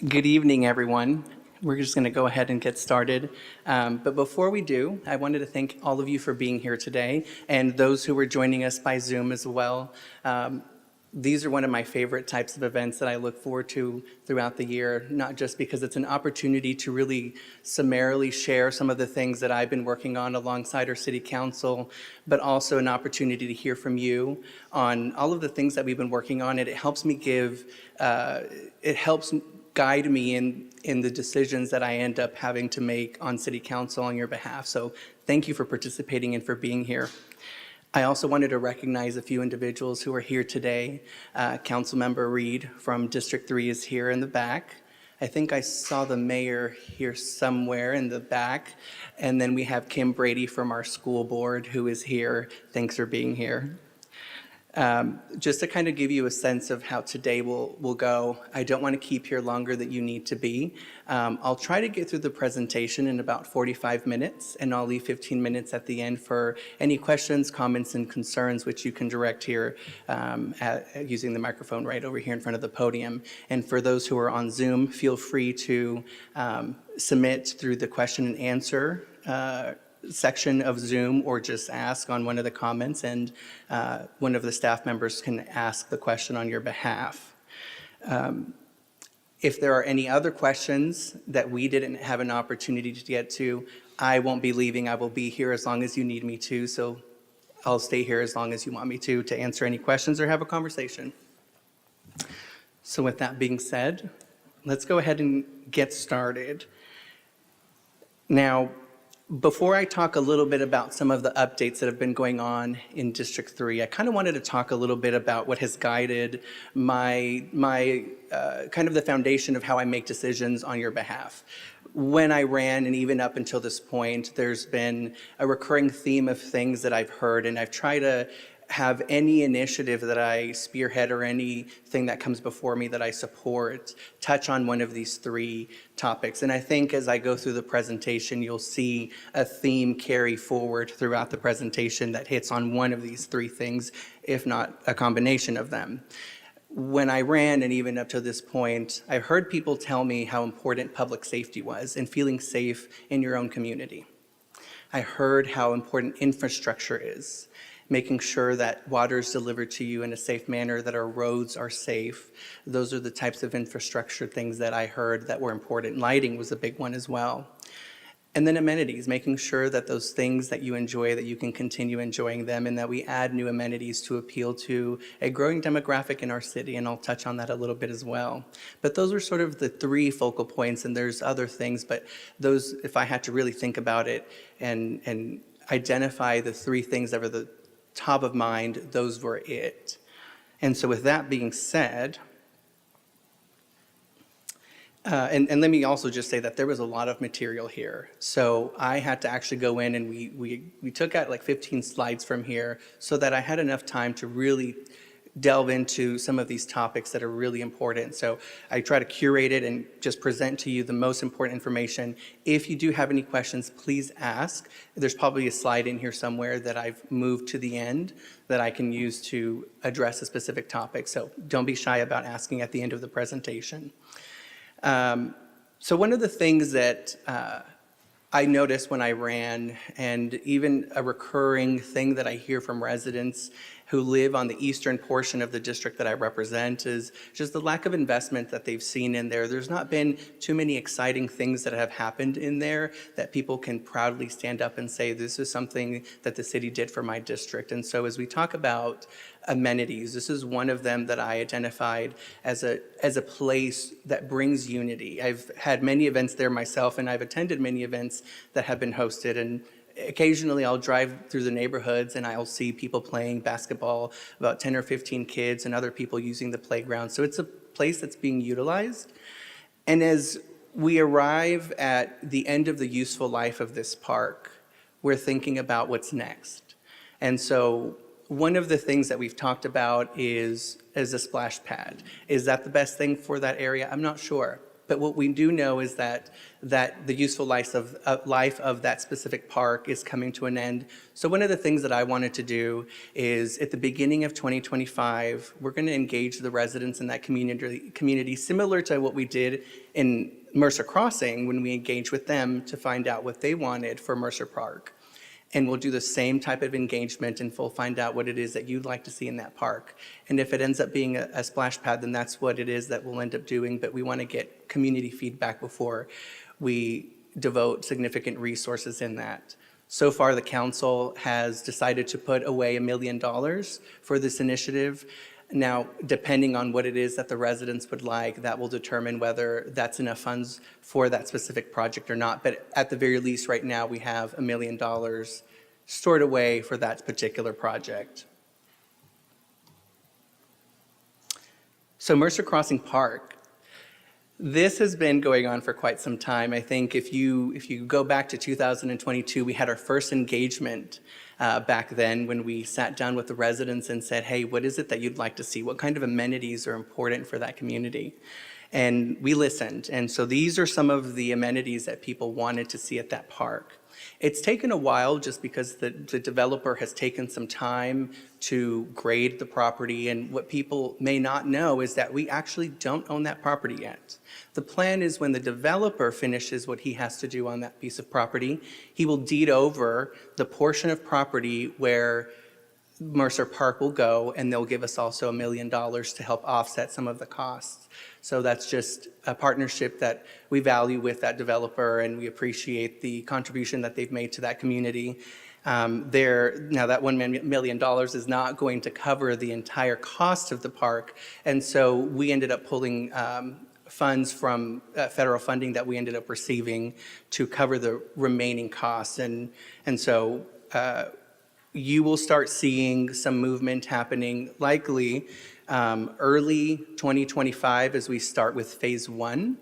Good evening, everyone. We're just going to go ahead and get started. But before we do, I wanted to thank all of you for being here today and those who are joining us by Zoom as well. These are one of my favorite types of events that I look forward to throughout the year, not just because it's an opportunity to really summarily share some of the things that I've been working on alongside our city council, but also an opportunity to hear from you on all of the things that we've been working on. And it helps me it helps guide me in the decisions that I end up having to make on city council on your behalf. So thank you for participating and for being here. I also wanted to recognize a few individuals who are here today. Councilmember Reed from District 3 is here in the back. I think I saw the mayor here somewhere in the back. And then we have Kim Brady from our school board who is here. Thanks for being here. Just to kind of give you a sense of how today will go, I don't want to keep here longer than you need to be. I'll try to get through the presentation in about 45 minutes, and I'll leave 15 minutes at the end for any questions, comments, and concerns, which you can direct here using the microphone right over here in front of the podium. And for those who are on Zoom, feel free to submit through the question and answer section of Zoom, or just ask on one of the comments, and one of the staff members can ask the question on your behalf. If there are any other questions that we didn't have an opportunity to get to, I won't be leaving. I will be here as long as you need me to, so I'll stay here as long as you want me to answer any questions or have a conversation. So with that being said, let's go ahead and get started. Now, before I talk a little bit about some of the updates that have been going on in District 3, I kind of wanted to talk a little bit about what has guided my kind of the foundation of how I make decisions on your behalf. When I ran, and even up until this point, there's been a recurring theme of things that I've heard, and I've tried to have any initiative that I spearhead or anything that comes before me that I support touch on one of these three topics. And I think as I go through the presentation, you'll see a theme carry forward throughout the presentation that hits on one of these three things, if not a combination of them. When I ran, and even up to this point, I heard people tell me how important public safety was and feeling safe in your own community. I heard how important infrastructure is, making sure that water is delivered to you in a safe manner, that our roads are safe. Those are the types of infrastructure things that I heard that were important. Lighting was a big one as well. And then amenities, making sure that those things that you enjoy, that you can continue enjoying them, and that we add new amenities to appeal to a growing demographic in our city, and I'll touch on that a little bit as well. But those are sort of the three focal points, and there's other things, but those, if I had to really think about it and identify the three things that were the top of mind, those were it. And so with that being said, and let me also just say that there was a lot of material here. So I had to actually go in, and we took out like 15 slides from here so that I had enough time to really delve into some of these topics that are really important. So I try to curate it and just present to you the most important information. If you do have any questions, please ask. There's probably a slide in here somewhere that I've moved to the end that I can use to address a specific topic. So don't be shy about asking at the end of the presentation. So one of the things that I noticed when I ran, and even a recurring thing that I hear from residents who live on the eastern portion of the district that I represent, is just the lack of investment that they've seen in there. There's not been too many exciting things that have happened in there that people can proudly stand up and say, this is something that the city did for my district. And so as we talk about amenities, this is one of them that I identified as a place that brings unity. I've had many events there myself, and I've attended many events that have been hosted, and occasionally I'll drive through the neighborhoods and I'll see people playing basketball, about 10 or 15 kids, and other people using the playground. So it's a place that's being utilized. And as we arrive at the end of the useful life of this park, we're thinking about what's next. And so one of the things that we've talked about is a splash pad. Is that the best thing for that area? I'm not sure. But what we do know is that the useful life of that specific park is coming to an end. So one of the things that I wanted to do is at the beginning of 2025, we're going to engage the residents in that community similar to what we did in Mercer Crossing when we engaged with them to find out what they wanted for Mercer Park. And we'll do the same type of engagement and we'll find out what it is that you'd like to see in that park. And if it ends up being a splash pad, then that's what it is that we'll end up doing. But we want to get community feedback before we devote significant resources in that. So far, the council has decided to put away $1 million for this initiative. Now, depending on what it is that the residents would like, that will determine whether that's enough funds for that specific project or not. But at the very least, right now, we have $1 million stored away for that particular project. So Mercer Crossing Park, this has been going on for quite some time. I think if you go back to 2022, we had our first engagement back then when we sat down with the residents and said, hey, what is it that you'd like to see? What kind of amenities are important for that community? And we listened. And so these are some of the amenities that people wanted to see at that park. It's taken a while just because the developer has taken some time to grade the property. And what people may not know is that we actually don't own that property yet. The plan is when the developer finishes what he has to do on that piece of property, he will deed over the portion of property where Mercer Park will go, and they'll give us also $1 million to help offset some of the costs. So that's just a partnership that we value with that developer, and we appreciate the contribution that they've made to that community. Now that $1 million is not going to cover the entire cost of the park, and so we ended up pulling funds from federal funding that we ended up receiving to cover the remaining costs. And so you will start seeing some movement happening likely early 2025 as we start with phase 1.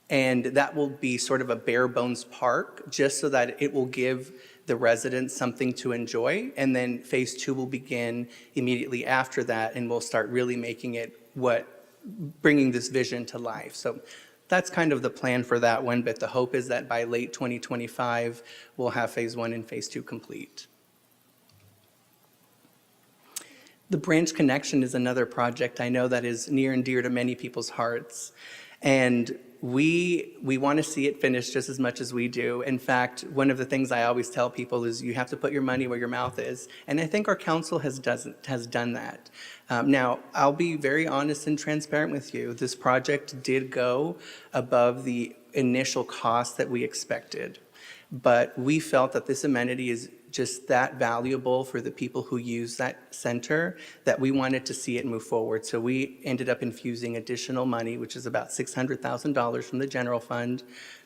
And that will be sort of a bare bones park just so that it will give the residents something to enjoy. And then phase 2 will begin immediately after that, and we'll start really making it bringing this vision to life. So that's kind of the plan for that one, but the hope is that by late 2025, we'll have phase 1 and phase 2 complete. The Branch Connection is another project I know that is near and dear to many people's hearts. And we want to see it finished just as much as we do. In fact, one of the things I always tell people is you have to put your money where your mouth is. And I think our council has done that. Now, I'll be very honest and transparent with you. This project did go above the initial cost that we expected. But we felt that this amenity is just that valuable for the people who use that center that we wanted to see it move forward. So we ended up infusing additional money, which is about $600,000 from the general fund,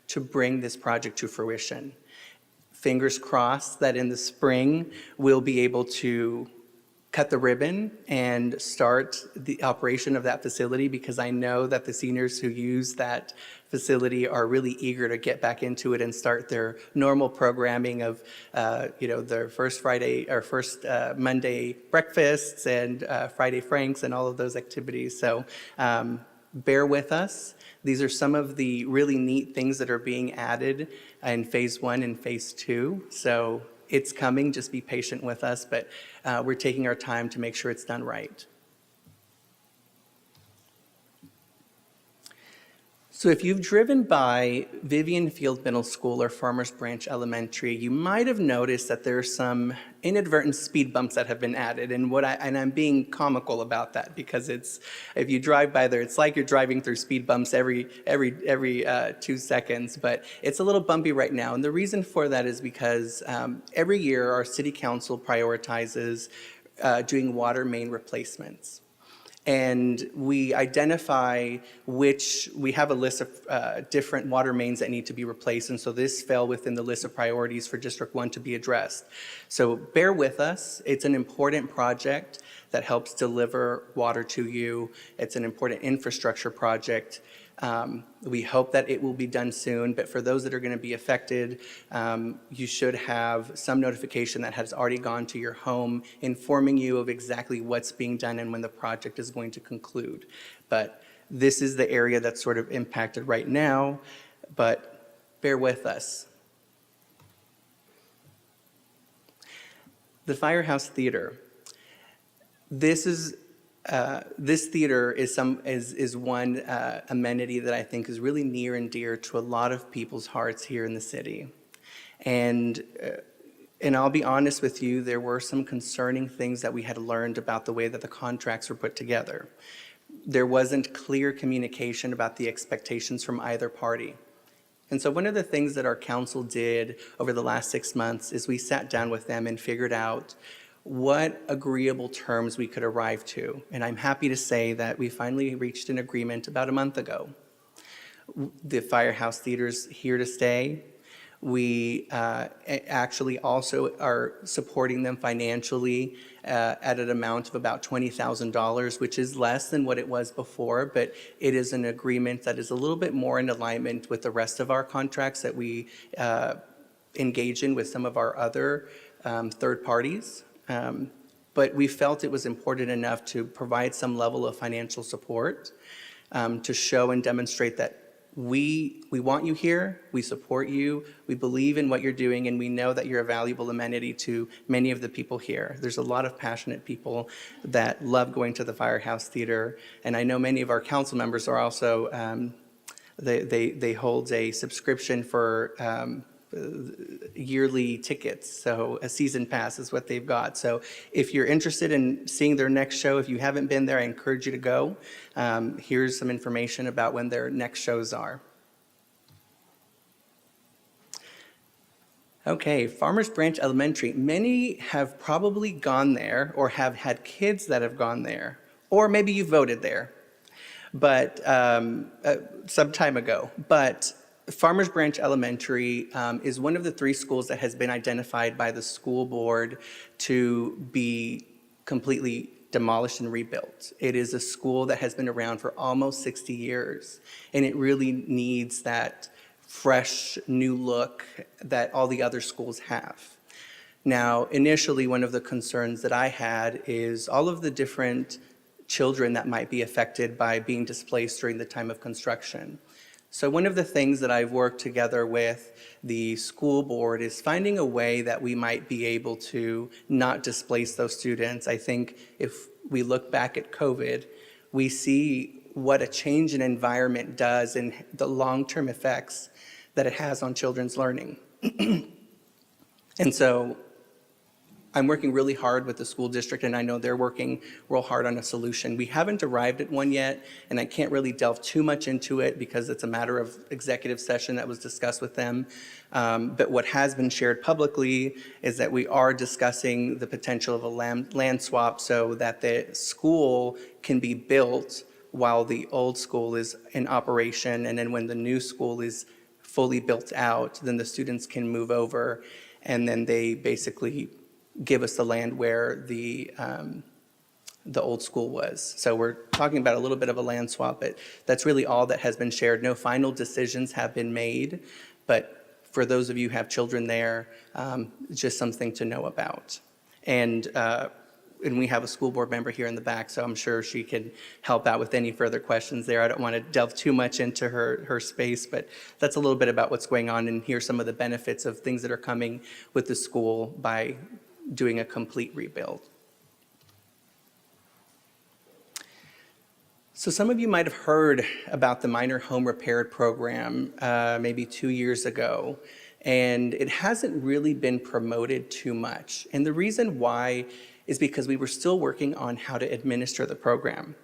to bring this project to fruition. Fingers crossed that in the spring, we'll be able to cut the ribbon and start the operation of that facility, because I know that the seniors who use that facility are really eager to get back into it and start their normal programming of, their first Monday breakfasts and Friday Franks and all of those activities. So bear with us. These are some of the really neat things that are being added in phase 1 and phase 2. So it's coming, just be patient with us, but we're taking our time to make sure it's done right. So if you've driven by Vivian Field Middle School or Farmers Branch Elementary, you might have noticed that there are some inadvertent speed bumps that have been added. And I'm being comical about that, because if you drive by there, it's like you're driving through speed bumps every 2 seconds. But it's a little bumpy right now. And the reason for that is because every year our city council prioritizes doing water main replacements. And we identify we have a list of different water mains that need to be replaced. And so this fell within the list of priorities for District 1 to be addressed. So bear with us. It's an important project that helps deliver water to you. It's an important infrastructure project. We hope that it will be done soon, but for those that are going to be affected, you should have some notification that has already gone to your home informing you of exactly what's being done and when the project is going to conclude. But this is the area that's sort of impacted right now, but bear with us. The Firehouse Theater. This theater is one amenity that I think is really near and dear to a lot of people's hearts here in the city. And I'll be honest with you, there were some concerning things that we had learned about the way that the contracts were put together. There wasn't clear communication about the expectations from either party. And so one of the things that our council did over the last 6 months is we sat down with them and figured out what agreeable terms we could arrive to. And I'm happy to say that we finally reached an agreement about a month ago. The Firehouse Theater's here to stay. We actually also are supporting them financially at an amount of about $20,000, which is less than what it was before, but it is an agreement that is a little bit more in alignment with the rest of our contracts that we engage in with some of our other third parties. But we felt it was important enough to provide some level of financial support to show and demonstrate that we want you here, we support you, we believe in what you're doing, and we know that you're a valuable amenity to many of the people here. There's a lot of passionate people that love going to the Firehouse Theater, and I know many of our council members are also, they hold a subscription for yearly tickets, so a season pass is what they've got. So if you're interested in seeing their next show, if you haven't been there, I encourage you to go. Here's some information about when their next shows are. Okay, Farmers Branch Elementary. Many have probably gone there or have had kids that have gone there, or maybe you voted there, but some time ago. But Farmers Branch Elementary is one of the 3 schools that has been identified by the school board to be completely demolished and rebuilt. It is a school that has been around for almost 60 years, and it really needs that fresh new look that all the other schools have. Now, initially, one of the concerns that I had is all of the different children that might be affected by being displaced during the time of construction. So one of the things that I've worked together with the school board is finding a way that we might be able to not displace those students. I think if we look back at COVID, we see what a change in environment does and the long-term effects that it has on children's learning. And so I'm working really hard with the school district, and I know they're working real hard on a solution. We haven't arrived at one yet, and I can't really delve too much into it because it's a matter of executive session that was discussed with them. But what has been shared publicly is that we are discussing the potential of a land swap so that the school can be built while the old school is in operation, and then when the new school is fully built out, then the students can move over, and then they basically give us the land where the old school was. So we're talking about a little bit of a land swap, but that's really all that has been shared. No final decisions have been made, but for those of you who have children there, just something to know about. And we have a school board member here in the back, so I'm sure she can help out with any further questions there. I don't want to delve too much into her space, but that's a little bit about what's going on, and here's some of the benefits of things that are coming with the school by doing a complete rebuild. So some of you might have heard about the Minor Home Repair Program maybe 2 years ago, and it hasn't really been promoted too much. And the reason why is because we were still working on how to administer the program.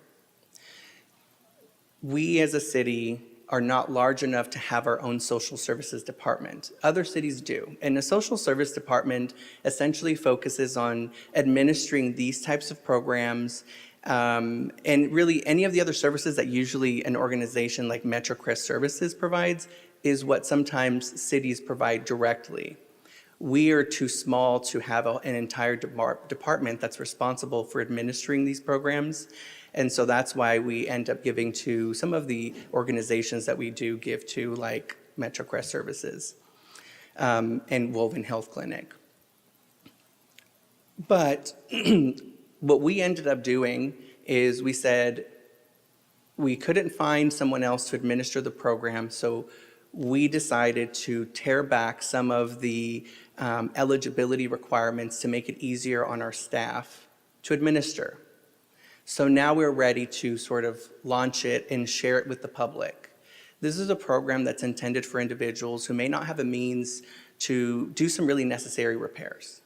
We as a city are not large enough to have our own social services department. Other cities do. And the social service department essentially focuses on administering these types of programs and really any of the other services that usually an organization like MetroCrest Services provides is what sometimes cities provide directly. We are too small to have an entire department that's responsible for administering these programs. And so that's why we end up giving to some of the organizations that we do give to, like MetroCrest Services and Woven Health Clinic. But what we ended up doing is we said, we couldn't find someone else to administer the program, so we decided to tear back some of the eligibility requirements to make it easier on our staff to administer. So now we're ready to sort of launch it and share it with the public. This is a program that's intended for individuals who may not have the means to do some really necessary repairs.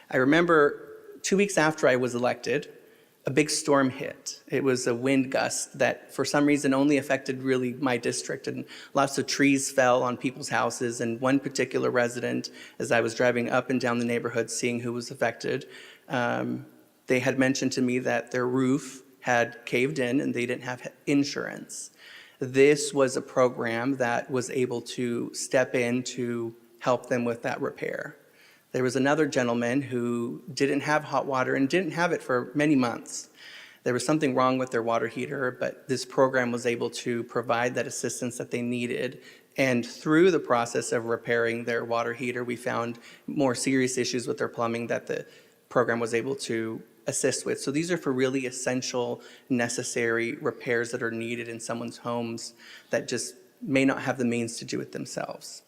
I remember 2 weeks after I was elected, a big storm hit. It was a wind gust that for some reason only affected really my district, and lots of trees fell on people's houses. And one particular resident, as I was driving up and down the neighborhood seeing who was affected, they had mentioned to me that their roof had caved in and they didn't have insurance. This was a program that was able to step in to help them with that repair. There was another gentleman who didn't have hot water and didn't have it for many months. There was something wrong with their water heater, but this program was able to provide that assistance that they needed. And through the process of repairing their water heater, we found more serious issues with their plumbing that the program was able to assist with. So these are for really essential, necessary repairs that are needed in someone's homes that just may not have the means to do it themselves.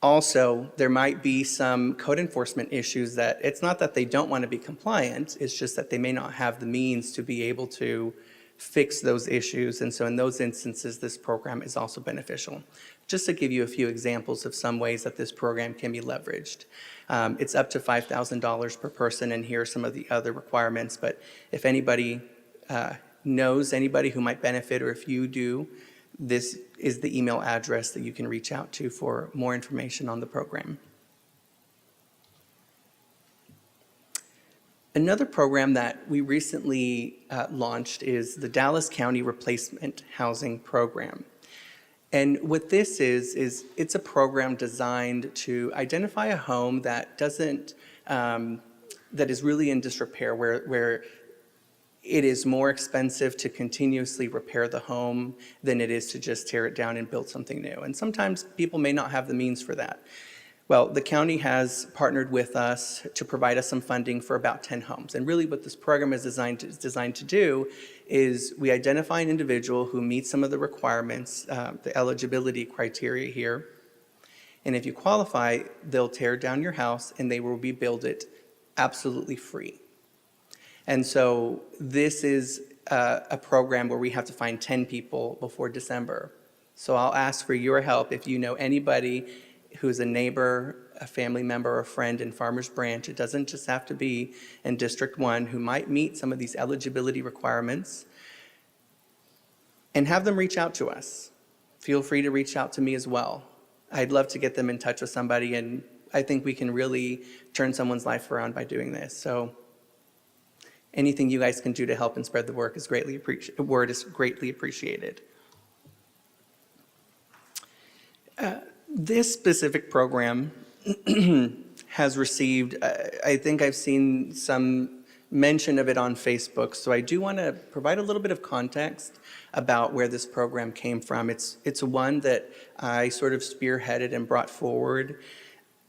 Also, there might be some code enforcement issues that it's not that they don't want to be compliant, it's just that they may not have the means to be able to fix those issues. And so in those instances, this program is also beneficial. Just to give you a few examples of some ways that this program can be leveraged. It's up to $5,000 per person, and here are some of the other requirements. But if anybody knows anybody who might benefit, or if you do, this is the email address that you can reach out to for more information on the program. Another program that we recently launched is the Dallas County Replacement Housing Program. And what this is it's a program designed to identify a home that doesn't, that is really in disrepair, where it is more expensive to continuously repair the home than it is to just tear it down and build something new. And sometimes people may not have the means for that. Well, the county has partnered with us to provide us some funding for about 10 homes. And really what this program is designed to do is we identify an individual who meets some of the requirements, the eligibility criteria here. And if you qualify, they'll tear down your house and they will rebuild it absolutely free. And so this is a program where we have to find 10 people before December. So I'll ask for your help if you know anybody who's a neighbor, a family member, or a friend in Farmers Branch. It doesn't just have to be in District 1 who might meet some of these eligibility requirements, and have them reach out to us. Feel free to reach out to me as well. I'd love to get them in touch with somebody, and I think we can really turn someone's life around by doing this. So anything you guys can do to help and spread the word is greatly appreciated. This specific program has received, I think I've seen some mention of it on Facebook, so I do want to provide a little bit of context about where this program came from. It's one that I sort of spearheaded and brought forward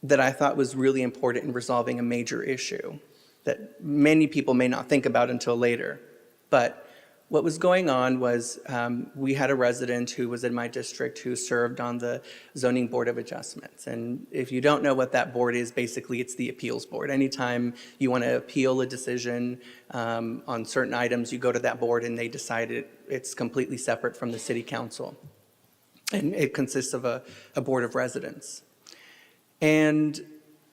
that I thought was really important in resolving a major issue that many people may not think about until later. But what was going on was we had a resident who was in my district who served on the Zoning Board of Adjustments. And if you don't know what that board is, basically it's the appeals board. Anytime you want to appeal a decision on certain items, you go to that board and they decide it's completely separate from the city council. And it consists of a board of residents. And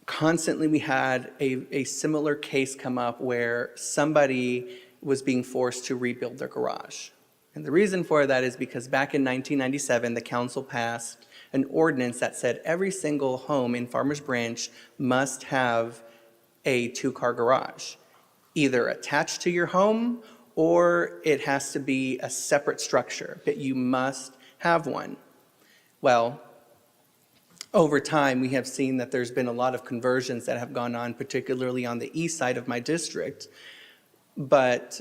constantly we had a similar case come up where somebody was being forced to rebuild their garage. And the reason for that is because back in 1997, the council passed an ordinance that said every single home in Farmers Branch must have a 2-car garage, either attached to your home or it has to be a separate structure, but you must have one. Well, over time, we have seen that there's been a lot of conversions that have gone on, particularly on the east side of my district, but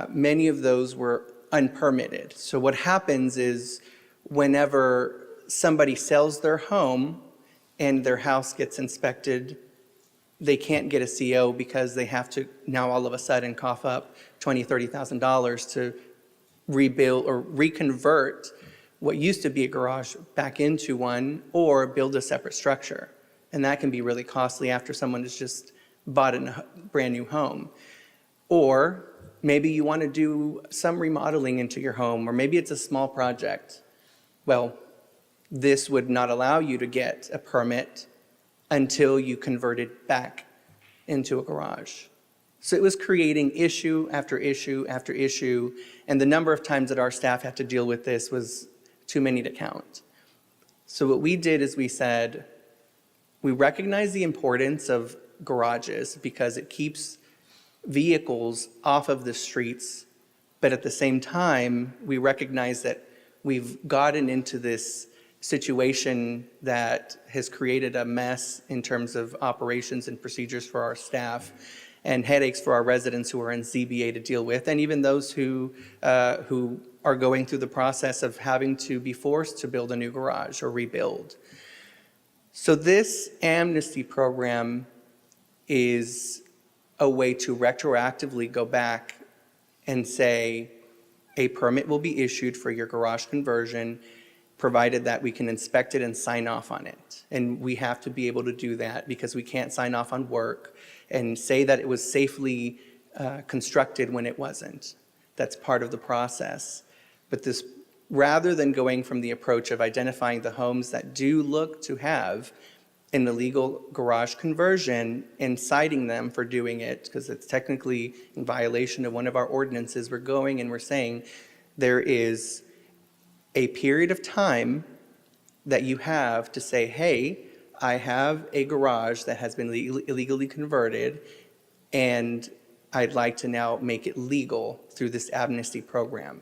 many of those were unpermitted. So what happens is whenever somebody sells their home and their house gets inspected, they can't get a CO because they have to now all of a sudden cough up $20,000, $30,000 to rebuild or reconvert what used to be a garage back into one, or build a separate structure. And that can be really costly after someone has just bought a brand new home. Or maybe you want to do some remodeling into your home, or maybe it's a small project. Well, this would not allow you to get a permit until you convert it back into a garage. So it was creating issue after issue after issue, and the number of times that our staff had to deal with this was too many to count. So what we did is we said, we recognize the importance of garages because it keeps vehicles off of the streets, but at the same time, we recognize that we've gotten into this situation that has created a mess in terms of operations and procedures for our staff, and headaches for our residents who are in ZBA to deal with, and even those who are going through the process of having to be forced to build a new garage or rebuild. So this amnesty program is a way to retroactively go back and say a permit will be issued for your garage conversion, provided that we can inspect it and sign off on it. And we have to be able to do that because we can't sign off on work and say that it was safely constructed when it wasn't. That's part of the process. But this, rather than going from the approach of identifying the homes that do look to have an illegal garage conversion and citing them for doing it, because it's technically in violation of one of our ordinances, we're going and we're saying there is a period of time that you have to say, hey, I have a garage that has been illegally converted, and I'd like to now make it legal through this amnesty program.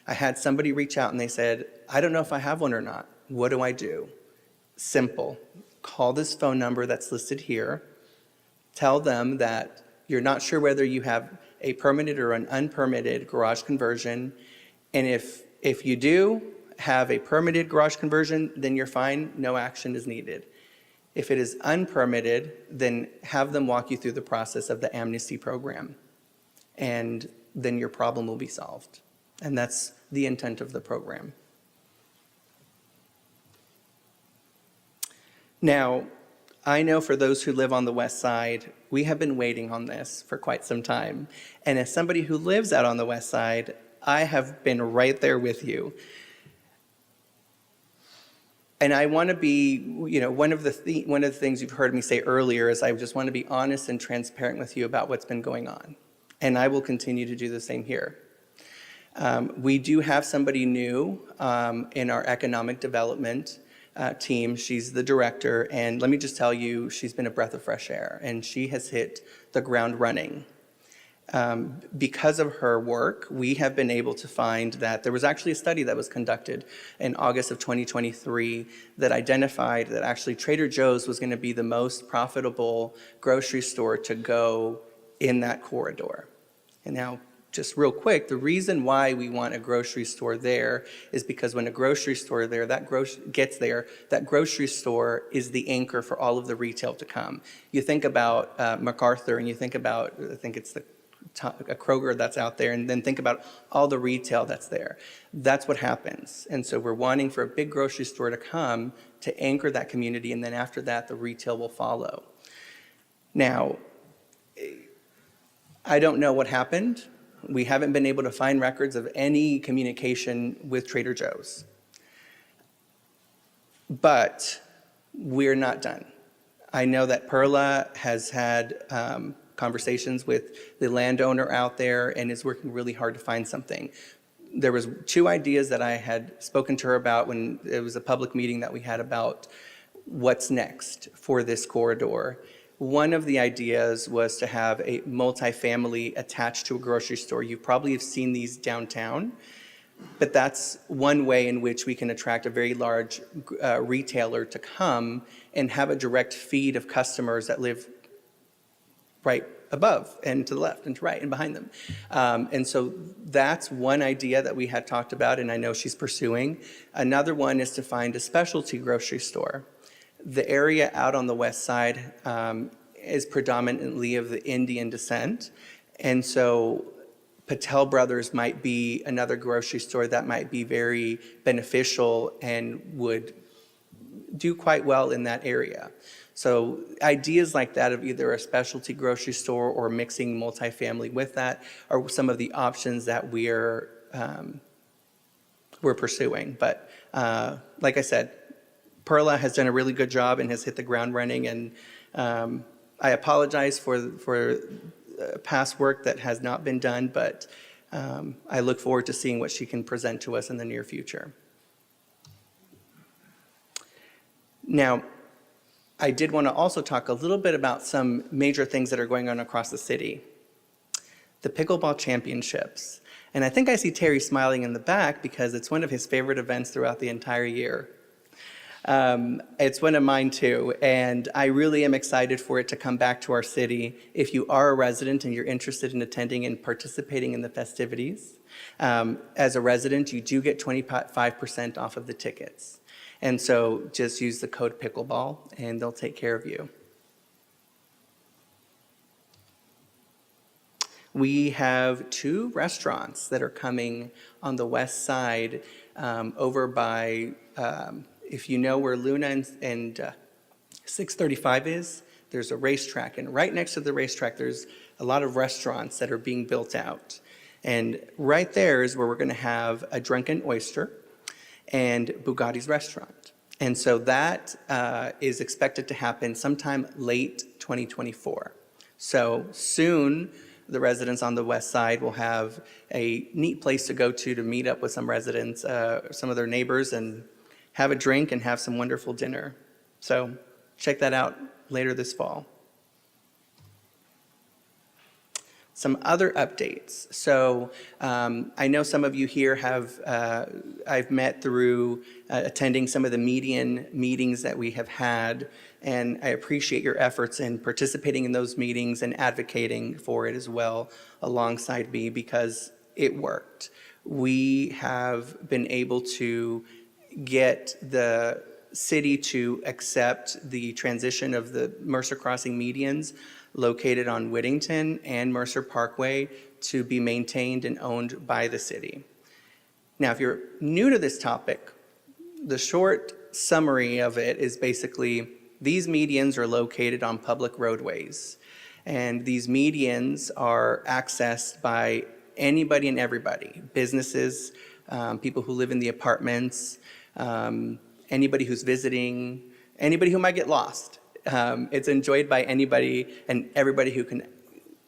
I had somebody reach out and they said, I don't know if I have one or not. What do I do? Simple. Call this phone number that's listed here. Tell them that you're not sure whether you have a permitted or an unpermitted garage conversion. And if you do have a permitted garage conversion, then you're fine. No action is needed. If it is unpermitted, then have them walk you through the process of the amnesty program. And then your problem will be solved. And that's the intent of the program. Now, I know for those who live on the west side, we have been waiting on this for quite some time. And as somebody who lives out on the west side, I have been right there with you. And I want to be, one of the things you've heard me say earlier is I just want to be honest and transparent with you about what's been going on. And I will continue to do the same here. We do have somebody new in our economic development team. She's the director, and let me just tell you, she's been a breath of fresh air, and she has hit the ground running. Because of her work, we have been able to find that there was actually a study that was conducted in August of 2023 that identified that actually Trader Joe's was going to be the most profitable grocery store to go in that corridor. And now, just real quick, the reason why we want a grocery store there is because when a grocery store there, that grocery store is the anchor for all of the retail to come. You think about MacArthur, and you think about, I think it's a Kroger that's out there, and then think about all the retail that's there. That's what happens. And so we're wanting for a big grocery store to come to anchor that community, and then after that, the retail will follow. Now, I don't know what happened. We haven't been able to find records of any communication with Trader Joe's. But we're not done. I know that Perla has had conversations with the landowner out there and is working really hard to find something. There was 2 ideas that I had spoken to her about when it was a public meeting that we had about what's next for this corridor. One of the ideas was to have a multifamily attached to a grocery store. You probably have seen these downtown, but that's one way in which we can attract a very large retailer to come and have a direct feed of customers that live right above and to the left and to right and behind them. And so that's one idea that we had talked about, and I know she's pursuing. Another one is to find a specialty grocery store. The area out on the west side is predominantly of the Indian descent, and so Patel Brothers might be another grocery store that might be very beneficial and would do quite well in that area. So ideas like that of either a specialty grocery store or mixing multifamily with that are some of the options that we're pursuing. But like I said, Perla has done a really good job and has hit the ground running. And I apologize for past work that has not been done, but I look forward to seeing what she can present to us in the near future. Now, I did want to also talk a little bit about some major things that are going on across the city. The Pickleball Championships. And I think I see Terry smiling in the back because it's one of his favorite events throughout the entire year. It's one of mine too, and I really am excited for it to come back to our city. If you are a resident and you're interested in attending and participating in the festivities, as a resident, you do get 25% off of the tickets. And so just use the code PICKLEBALL and they'll take care of you. We have 2 restaurants that are coming on the west side over by, if you know where Luna and 635 is, there's a racetrack. And right next to the racetrack, there's a lot of restaurants that are being built out. And right there is where we're going to have a Drunken Oyster and Bugatti's Restaurant. And so that is expected to happen sometime late 2024. So soon, the residents on the west side will have a neat place to go to meet up with some residents, some of their neighbors, and have a drink and have some wonderful dinner. So check that out later this fall. Some other updates. So I know some of you here have, I've met through attending some of the median meetings that we have had, and I appreciate your efforts in participating in those meetings and advocating for it as well alongside me because it worked. We have been able to get the city to accept the transition of the Mercer Crossing medians located on Whittington and Mercer Parkway to be maintained and owned by the city. Now, if you're new to this topic, the short summary of it is basically these medians are located on public roadways, and these medians are accessed by anybody and everybody, businesses, people who live in the apartments, anybody who's visiting, anybody who might get lost. It's enjoyed by anybody and everybody who can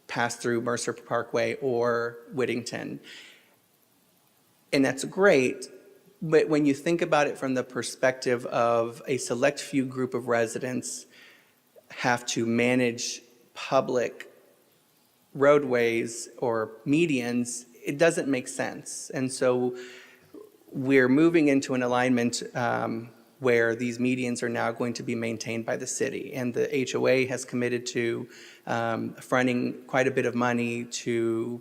pass through Mercer Parkway or Whittington. And that's great, but when you think about it from the perspective of a select few group of residents have to manage public roadways or medians, it doesn't make sense. And so we're moving into an alignment where these medians are now going to be maintained by the city. And the HOA has committed to fronting quite a bit of money to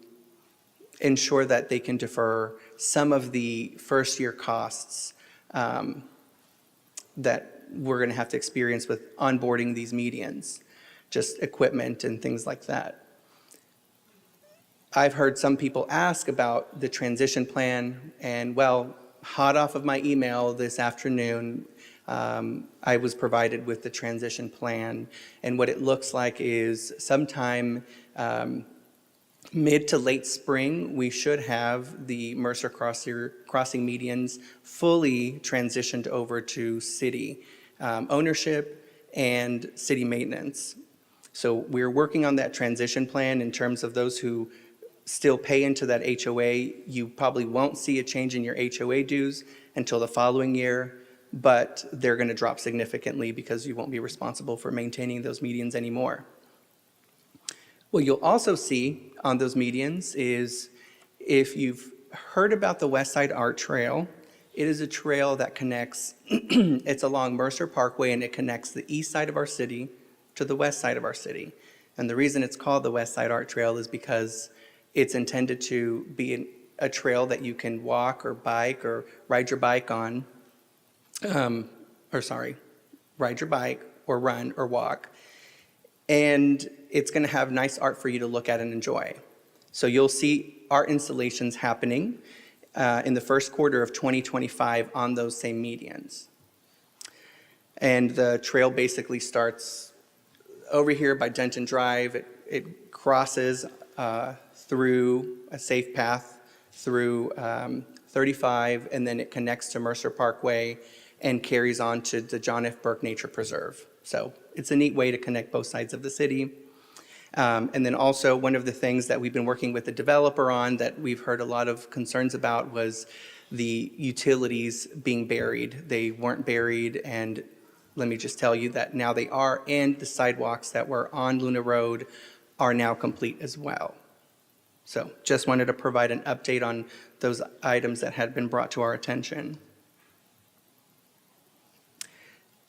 ensure that they can defer some of the first year costs that we're going to have to experience with onboarding these medians, just equipment and things like that. I've heard some people ask about the transition plan, and well, hot off of my email this afternoon, I was provided with the transition plan, and what it looks like is sometime mid to late spring, we should have the Mercer Crossing medians fully transitioned over to city ownership and city maintenance. So we're working on that transition plan in terms of those who still pay into that HOA. You probably won't see a change in your HOA dues until the following year, but they're going to drop significantly because you won't be responsible for maintaining those medians anymore. What you'll also see on those medians is, if you've heard about the West Side Art Trail, it is a trail that connects, it's along Mercer Parkway, and it connects the east side of our city to the west side of our city. And the reason it's called the West Side Art Trail is because it's intended to be a trail that you can walk or bike or ride your bike on, ride your bike or run or walk. And it's going to have nice art for you to look at and enjoy. So you'll see our installations happening in the first quarter of 2025 on those same medians. And the trail basically starts over here by Denton Drive. It crosses through a safe path through 35, and then it connects to Mercer Parkway and carries on to the John F. Burke Nature Preserve. So it's a neat way to connect both sides of the city. And then also one of the things that we've been working with the developer on that we've heard a lot of concerns about was the utilities being buried. They weren't buried, and let me just tell you that now they are, and the sidewalks that were on Luna Road are now complete as well. So just wanted to provide an update on those items that had been brought to our attention.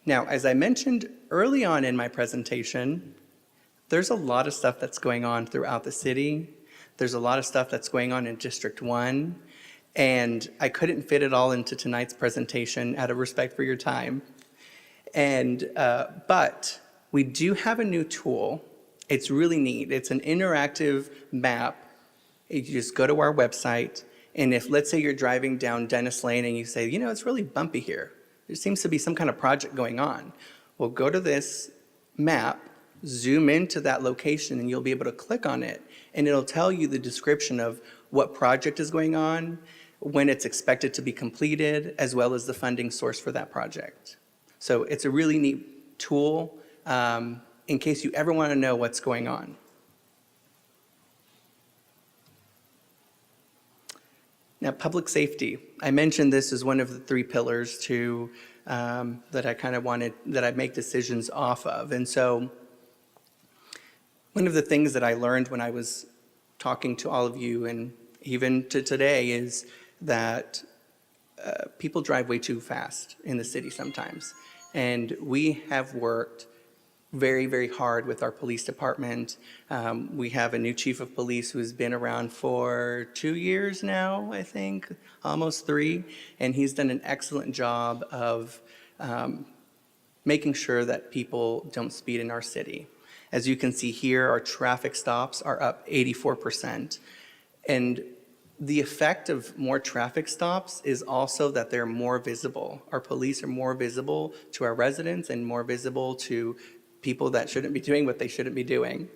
Now, as I mentioned early on in my presentation, there's a lot of stuff that's going on throughout the city. There's a lot of stuff that's going on in District 1, and I couldn't fit it all into tonight's presentation out of respect for your time. But we do have a new tool. It's really neat. It's an interactive map. You just go to our website, and if, let's say, you're driving down Dennis Lane and you say, you know, it's really bumpy here. There seems to be some kind of project going on. Well, go to this map, zoom into that location, and you'll be able to click on it, and it'll tell you the description of what project is going on, when it's expected to be completed, as well as the funding source for that project. So it's a really neat tool in case you ever want to know what's going on. Now, public safety. I mentioned this as one of the three pillars to that I kind of wanted, that I make decisions off of. And so one of the things that I learned when I was talking to all of you, and even to today, is that people drive way too fast in the city sometimes. And we have worked very, very hard with our police department. We have a new chief of police who's been around for 2 years now, I think, almost 3. And he's done an excellent job of making sure that people don't speed in our city. As you can see here, our traffic stops are up 84%. And the effect of more traffic stops is also that they're more visible. Our police are more visible to our residents and more visible to people that shouldn't be doing what they shouldn't be doing.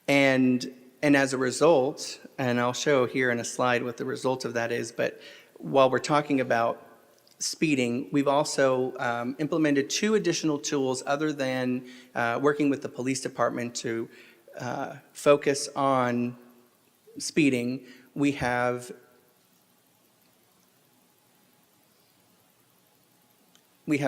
And as a result, and I'll show here in a slide what the result of that is, but while we're talking about speeding, we've also implemented 2 additional tools other than working with the police department to focus on speeding. We have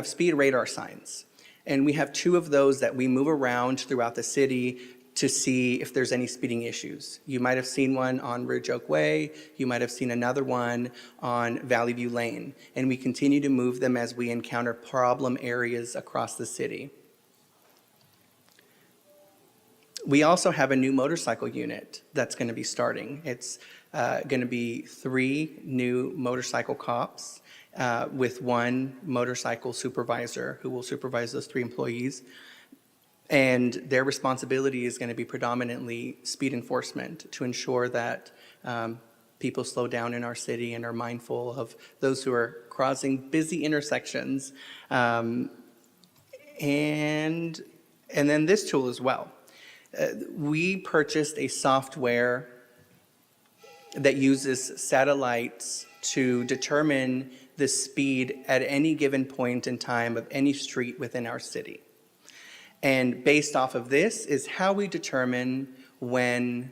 speed radar signs, and we have 2 of those that we move around throughout the city to see if there's any speeding issues. You might have seen one on Ridge Oak Way, you might have seen another one on Valley View Lane, and we continue to move them as we encounter problem areas across the city. We also have a new motorcycle unit that's going to be starting. It's going to be 3 new motorcycle cops with 1 motorcycle supervisor who will supervise those 3 employees. And their responsibility is going to be predominantly speed enforcement to ensure that people slow down in our city and are mindful of those who are crossing busy intersections. And then this tool as well. We purchased a software that uses satellites to determine the speed at any given point in time of any street within our city. And based off of this is how we determine when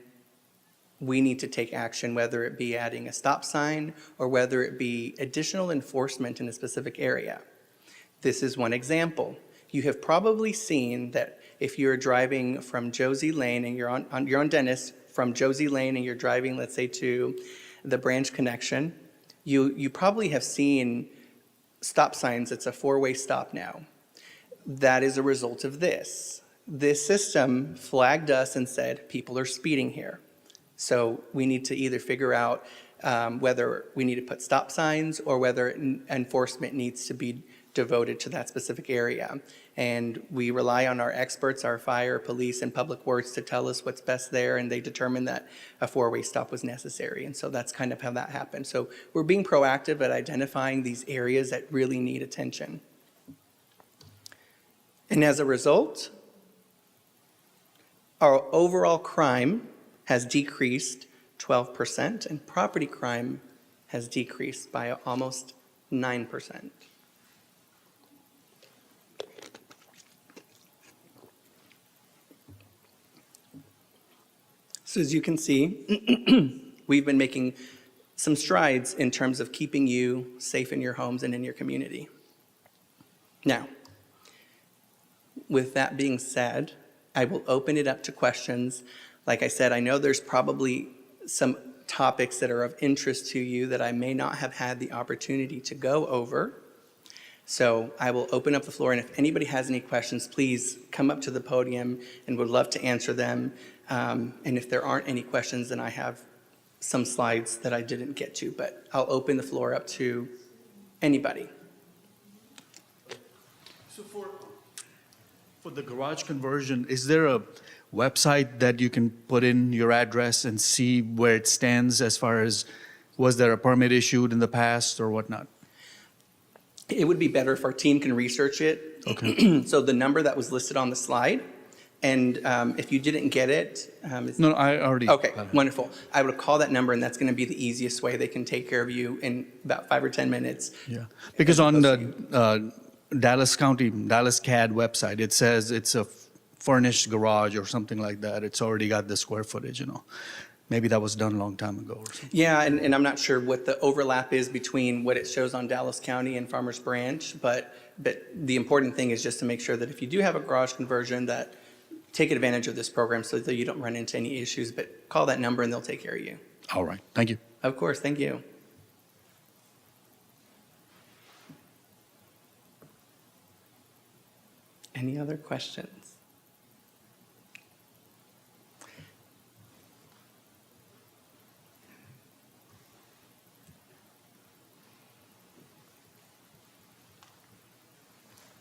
we need to take action, whether it be adding a stop sign or whether it be additional enforcement in a specific area. This is one example. You have probably seen that if you're driving from Josie Lane and you're on Dennis, from Josie Lane and you're driving, let's say, to the Branch Connection, you probably have seen stop signs. It's a 4-way stop now. That is a result of this. This system flagged us and said, people are speeding here. So we need to either figure out whether we need to put stop signs or whether enforcement needs to be devoted to that specific area. And we rely on our experts, our fire, police, and public works to tell us what's best there, and they determined that a four-way stop was necessary. And so that's kind of how that happened. So we're being proactive at identifying these areas that really need attention. And as a result, our overall crime has decreased 12%, and property crime has decreased by almost 9%. So as you can see, we've been making some strides in terms of keeping you safe in your homes and in your community. Now, with that being said, I will open it up to questions. Like I said, I know there's probably some topics that are of interest to you that I may not have had the opportunity to go over. So I will open up the floor, and if anybody has any questions, please come up to the podium and would love to answer them. And if there aren't any questions, then I have some slides that I didn't get to, but I'll open the floor up to anybody. So for the garage conversion, is there a website that you can put in your address and see where it stands as far as was there a permit issued in the past or whatnot? It would be better if our team can research it. Okay. So the number that was listed on the slide, and if you didn't get it. No, I already. Okay, wonderful. I would call that number, and that's going to be the easiest way they can take care of you in about 5 or 10 minutes. Yeah, because on the Dallas CAD website, it says it's a furnished garage or something like that. It's already got the square footage, you know. Maybe that was done a long time ago or something. Yeah, and I'm not sure what the overlap is between what it shows on Dallas County and Farmers Branch, but the important thing is just to make sure that if you do have a garage conversion, that take advantage of this program so that you don't run into any issues, but call that number and they'll take care of you. All right, thank you. Of course, thank you. Any other questions?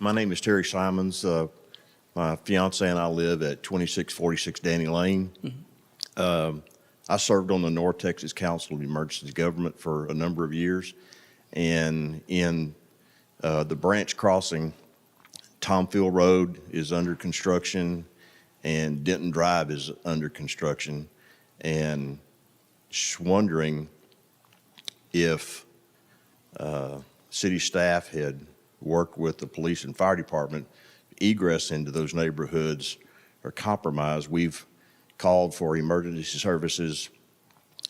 My name is Terry Simons. My fiance and I live at 2646 Danny Lane. I served on the North Texas Council of Emergency Government for a number of years. And in the branch crossing, Tomfield Road is under construction and Denton Drive is under construction. And just wondering if city staff had worked with the police and fire department, egress into those neighborhoods are compromised. We've called for emergency services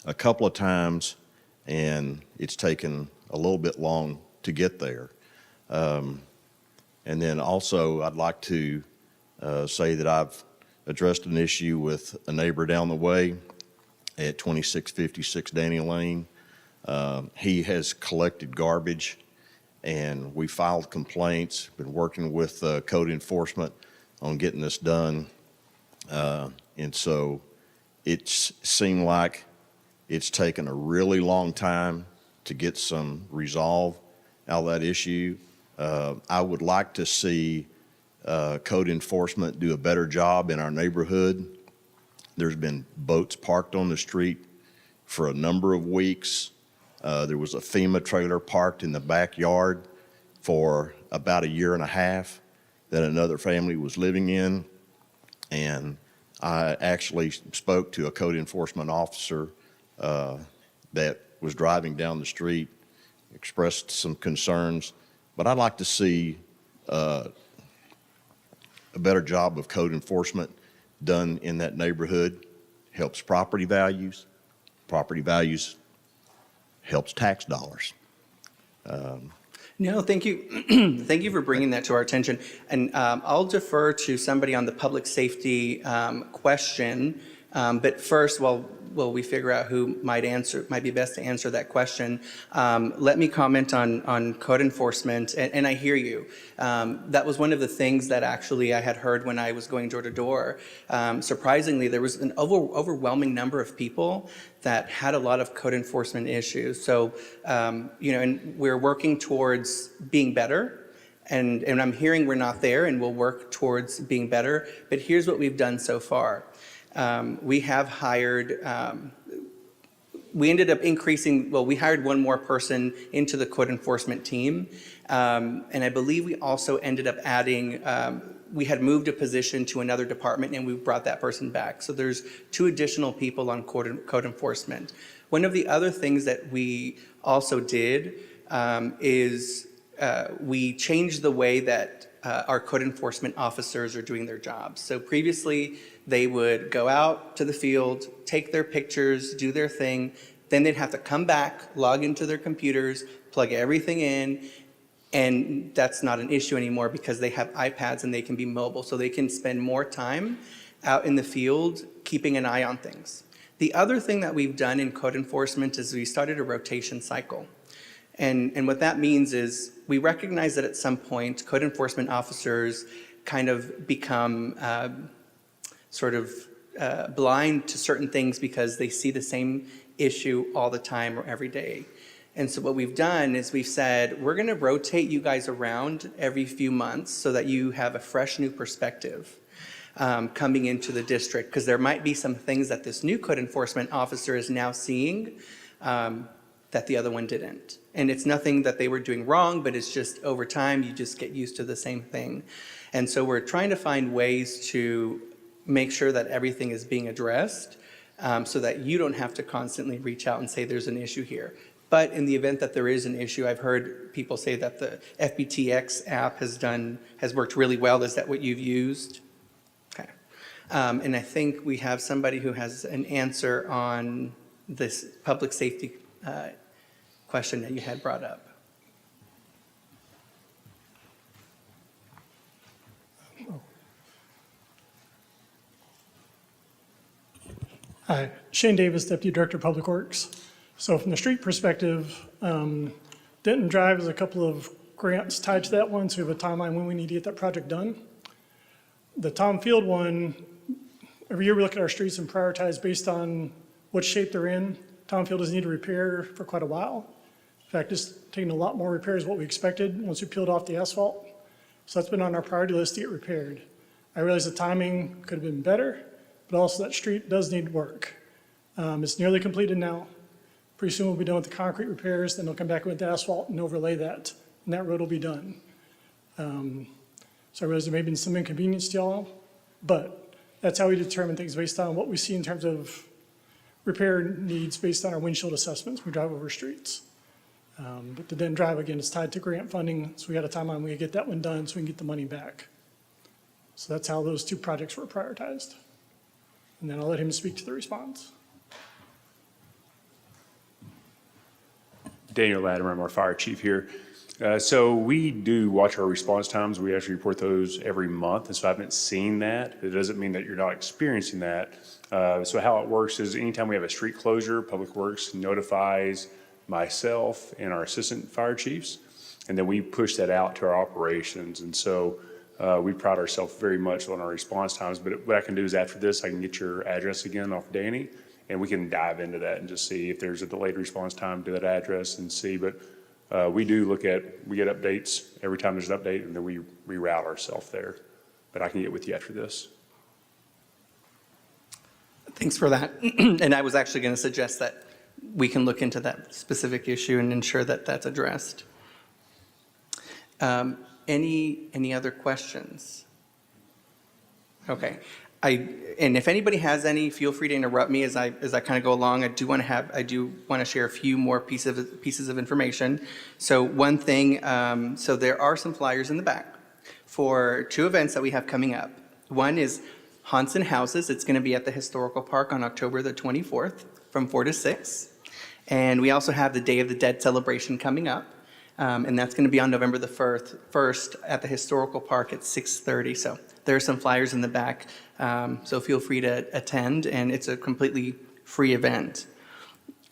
a couple of times, and it's taken a little bit long to get there. And then also, I'd like to say that I've addressed an issue with a neighbor down the way at 2656 Danny Lane. He has collected garbage, and we filed complaints, been working with code enforcement on getting this done. And so it seemed like it's taken a really long time to get some resolve out of that issue. I would like to see code enforcement do a better job in our neighborhood. There's been boats parked on the street for a number of weeks. There was a FEMA trailer parked in the backyard for about a year and a half that another family was living in. And I actually spoke to a code enforcement officer that was driving down the street, expressed some concerns. But I'd like to see a better job of code enforcement done in that neighborhood. Helps property values. Property values helps tax dollars. No, thank you. Thank you for bringing that to our attention. And I'll defer to somebody on the public safety question. But first, while we figure out who might be best to answer that question, let me comment on code enforcement. And I hear you. That was one of the things that actually I had heard when I was going door to door. Surprisingly, there was an overwhelming number of people that had a lot of code enforcement issues. So, and we're working towards being better. And I'm hearing we're not there, and we'll work towards being better. But here's what we've done so far. We have hired, we ended up increasing, well, we hired one more person into the code enforcement team. And I believe we also ended up adding, we had moved a position to another department, and we brought that person back. So there's 2 additional people on code enforcement. One of the other things that we also did is we changed the way that our code enforcement officers are doing their jobs. So previously, they would go out to the field, take their pictures, do their thing, then they'd have to come back, log into their computers, plug everything in, and that's not an issue anymore because they have iPads and they can be mobile, so they can spend more time out in the field keeping an eye on things. The other thing that we've done in code enforcement is we started a rotation cycle. And what that means is we recognize that at some point, code enforcement officers kind of become blind to certain things because they see the same issue all the time or every day. And so what we've done is we've said, we're going to rotate you guys around every few months so that you have a fresh new perspective coming into the district, because there might be some things that this new code enforcement officer is now seeing that the other one didn't. And it's nothing that they were doing wrong, but it's just over time, you just get used to the same thing. And so we're trying to find ways to make sure that everything is being addressed so that you don't have to constantly reach out and say there's an issue here. But in the event that there is an issue, I've heard people say that the FBTX app has worked really well. Is that what you've used? Okay. And I think we have somebody who has an answer on this public safety question that you had brought up. Hi, Shane Davis, Deputy Director of Public Works. So from the street perspective, Denton Drive is a couple of grants tied to that one, so we have a timeline when we need to get that project done. The Tom Field one, every year we look at our streets and prioritize based on what shape they're in. Tom Field has needed repair for quite a while. In fact, it's taken a lot more repairs than what we expected once we peeled off the asphalt. So that's been on our priority list to get repaired. I realize the timing could have been better, but also that street does need work. It's nearly completed now. Pretty soon we'll be done with the concrete repairs, then they'll come back with the asphalt and overlay that, and that road will be done. So I realize there may have been some inconvenience to y'all, but that's how we determine things based on what we see in terms of repair needs based on our windshield assessments. We drive over streets. But the Denton Drive, again, is tied to grant funding, so we got a timeline we get that one done so we can get the money back. So that's how those 2 projects were prioritized. And then I'll let him speak to the response. Daniel Latimer, I'm our fire chief here. So we do watch our response times. We actually report those every month, and so I haven't seen that. It doesn't mean that you're not experiencing that. So how it works is anytime we have a street closure, Public Works notifies myself and our assistant fire chiefs, and then we push that out to our operations. And so we pride ourselves very much on our response times, but what I can do is after this, I can get your address again off Danny, and we can dive into that and just see if there's a delayed response time to that address and see. But we get updates every time there's an update, and then we reroute ourselves there. But I can get with you after this. Thanks for that. And I was actually going to suggest that we can look into that specific issue and ensure that that's addressed. Any other questions? Okay. And if anybody has any, feel free to interrupt me as I kind of go along. I do want to share a few more pieces of information. So one thing, so there are some flyers in the back for 2 events that we have coming up. One is Haunts and Houses. It's going to be at the Historical Park on October the 24th from 4 to 6. And we also have the Day of the Dead celebration coming up. And that's going to be on November the 1st at the Historical Park at 6:30. So there are some flyers in the back. So feel free to attend, and it's a completely free event.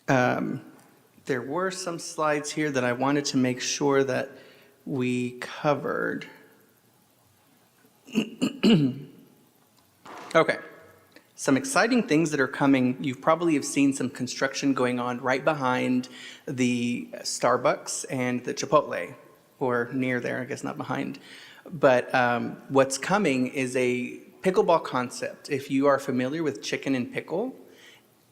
There were some slides here that I wanted to make sure that we covered. Okay. Some exciting things that are coming. You probably have seen some construction going on right behind the Starbucks and the Chipotle. or near there, I guess not behind. But what's coming is a pickleball concept. If you are familiar with Chicken and Pickle,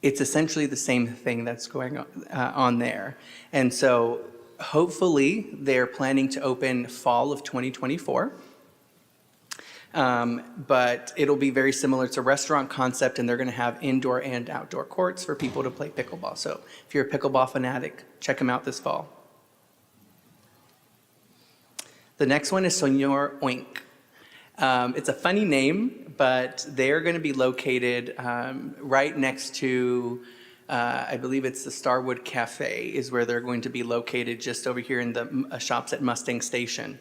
it's essentially the same thing that's going on there. And so hopefully they're planning to open fall of 2024. But it'll be very similar. It's a restaurant concept, and they're going to have indoor and outdoor courts for people to play pickleball. So if you're a pickleball fanatic, check them out this fall. The next one is Senor Oink. It's a funny name, but they're going to be located right next to, I believe it's the Starwood Cafe is where they're going to be located, just over here in the shops at Mustang Station.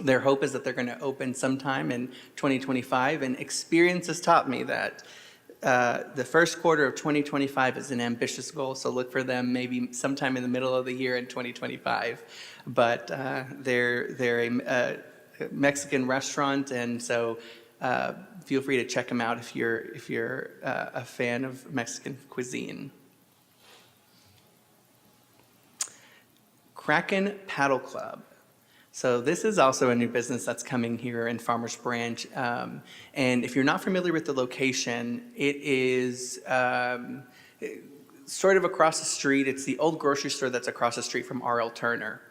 Their hope is that they're going to open sometime in 2025, and experience has taught me that the first quarter of 2025 is an ambitious goal, so look for them maybe sometime in the middle of the year in 2025. But they're a Mexican restaurant, and so feel free to check them out if you're a fan of Mexican cuisine. Kraken Paddle Club. So this is also a new business that's coming here in Farmers Branch. And if you're not familiar with the location, it is sort of across the street. It's the old grocery store that's across the street from R.L. Turner.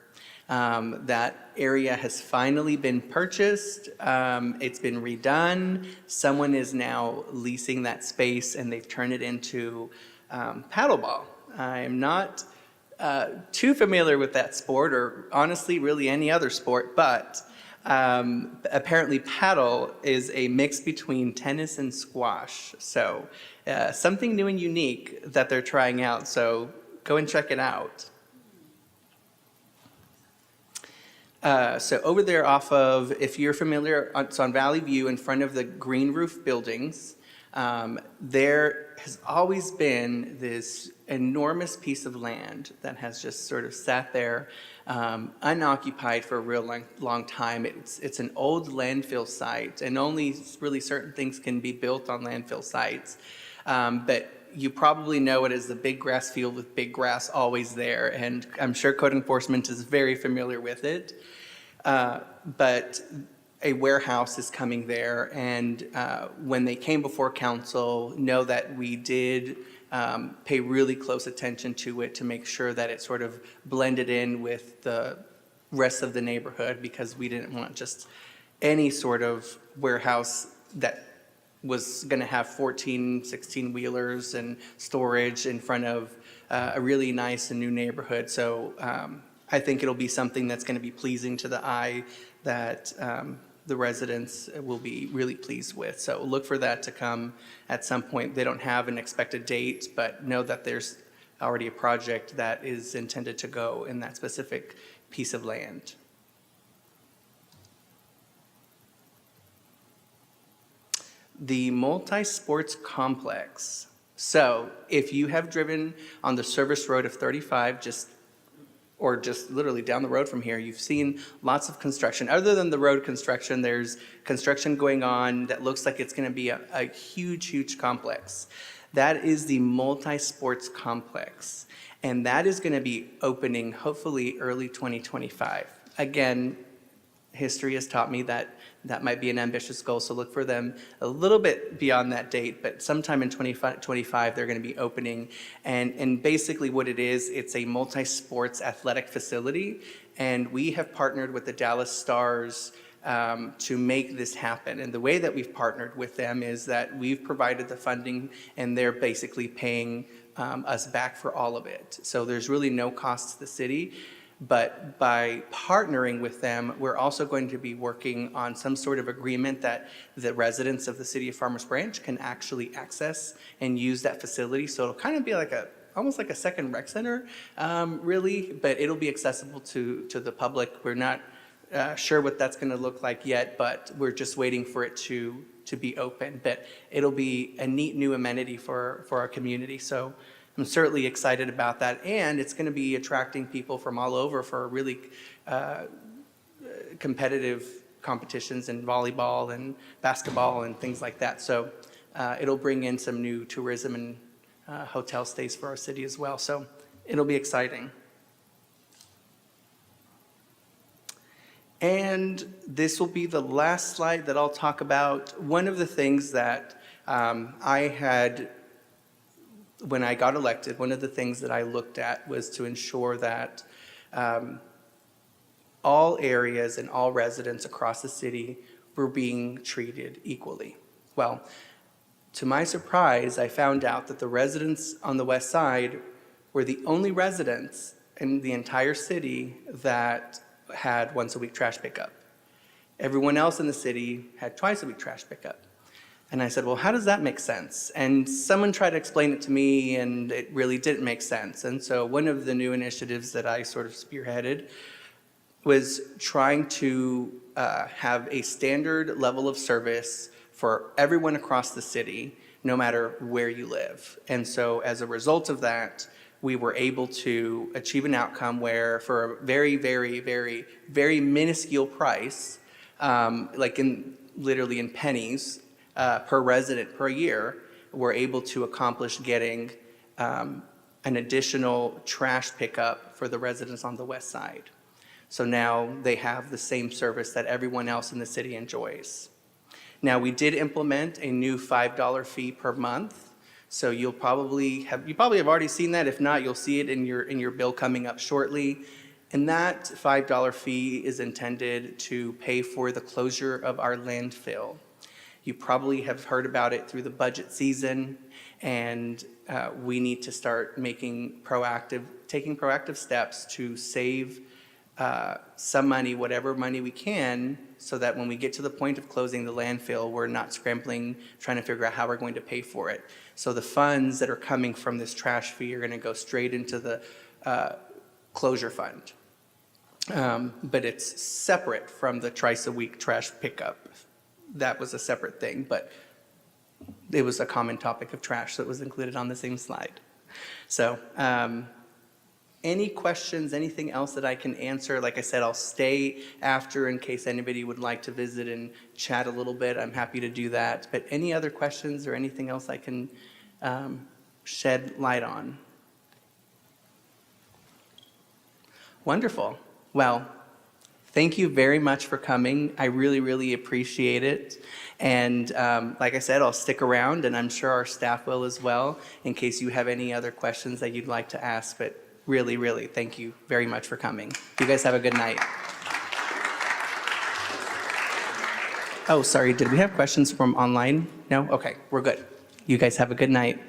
That area has finally been purchased. It's been redone. Someone is now leasing that space, and they've turned it into paddleball. I'm not too familiar with that sport, or honestly really any other sport, but apparently paddle is a mix between tennis and squash. So something new and unique that they're trying out, so go and check it out. So over there off of, if you're familiar, it's on Valley View in front of the green roof buildings. There has always been this enormous piece of land that has just sort of sat there unoccupied for a real long time. It's an old landfill site, and only really certain things can be built on landfill sites. But you probably know it as the big grass field with big grass always there, and I'm sure code enforcement is very familiar with it. But a warehouse is coming there, and when they came before council, know that we did pay really close attention to it to make sure that it sort of blended in with the rest of the neighborhood, because we didn't want just any sort of warehouse that was going to have 14, 16 wheelers and storage in front of a really nice and new neighborhood. So I think it'll be something that's going to be pleasing to the eye, that the residents will be really pleased with. So look for that to come at some point. They don't have an expected date, but know that there's already a project that is intended to go in that specific piece of land. The multi-sports complex. So if you have driven on the service road of 35, just literally down the road from here, you've seen lots of construction. Other than the road construction, there's construction going on that looks like it's going to be a huge, huge complex. That is the multi-sports complex, and that is going to be opening hopefully early 2025. Again, history has taught me that that might be an ambitious goal, so look for them a little bit beyond that date, but sometime in 2025 they're going to be opening. And basically what it is, it's a multi-sports athletic facility, and we have partnered with the Dallas Stars to make this happen. And the way that we've partnered with them is that we've provided the funding, and they're basically paying us back for all of it. So there's really no cost to the city. But by partnering with them, we're also going to be working on some sort of agreement that the residents of the city of Farmers Branch can actually access and use that facility. So it'll kind of be like almost like a second rec center, really, but it'll be accessible to the public. We're not sure what that's going to look like yet, but we're just waiting for it to be open. But it'll be a neat new amenity for our community. So I'm certainly excited about that, and it's going to be attracting people from all over for really competitive competitions in volleyball and basketball and things like that. So it'll bring in some new tourism and hotel stays for our city as well. So it'll be exciting. And this will be the last slide that I'll talk about. One of the things that I had, when I got elected, one of the things that I looked at was to ensure that all areas and all residents across the city were being treated equally. Well, to my surprise, I found out that the residents on the west side were the only residents in the entire city that had once-a-week trash pickup. Everyone else in the city had twice-a-week trash pickup. And I said, well, how does that make sense? And someone tried to explain it to me, and it really didn't make sense. And so one of the new initiatives that I sort of spearheaded was trying to have a standard level of service for everyone across the city, no matter where you live. And so as a result of that, we were able to achieve an outcome where for a very, very, very, very minuscule price, like literally in pennies per resident per year, we're able to accomplish getting an additional trash pickup for the residents on the west side. So now they have the same service that everyone else in the city enjoys. Now, we did implement a new $5 fee per month. So you probably have already seen that. If not, you'll see it in your bill coming up shortly. And that $5 fee is intended to pay for the closure of our landfill. You probably have heard about it through the budget season, and we need to start taking proactive steps to save some money, whatever money we can, so that when we get to the point of closing the landfill, we're not scrambling, trying to figure out how we're going to pay for it. So the funds that are coming from this trash fee are going to go straight into the closure fund. But it's separate from the twice-a-week trash pickup. That was a separate thing, but it was a common topic of trash, so it was included on the same slide. So any questions, anything else that I can answer? Like I said, I'll stay after in case anybody would like to visit and chat a little bit. I'm happy to do that. But any other questions or anything else I can shed light on? Wonderful. Well, thank you very much for coming. I really, really appreciate it. And like I said, I'll stick around, and I'm sure our staff will as well, in case you have any other questions that you'd like to ask. But really, really, thank you very much for coming. You guys have a good night. Oh, sorry, did we have questions from online? No? Okay, we're good. You guys have a good night.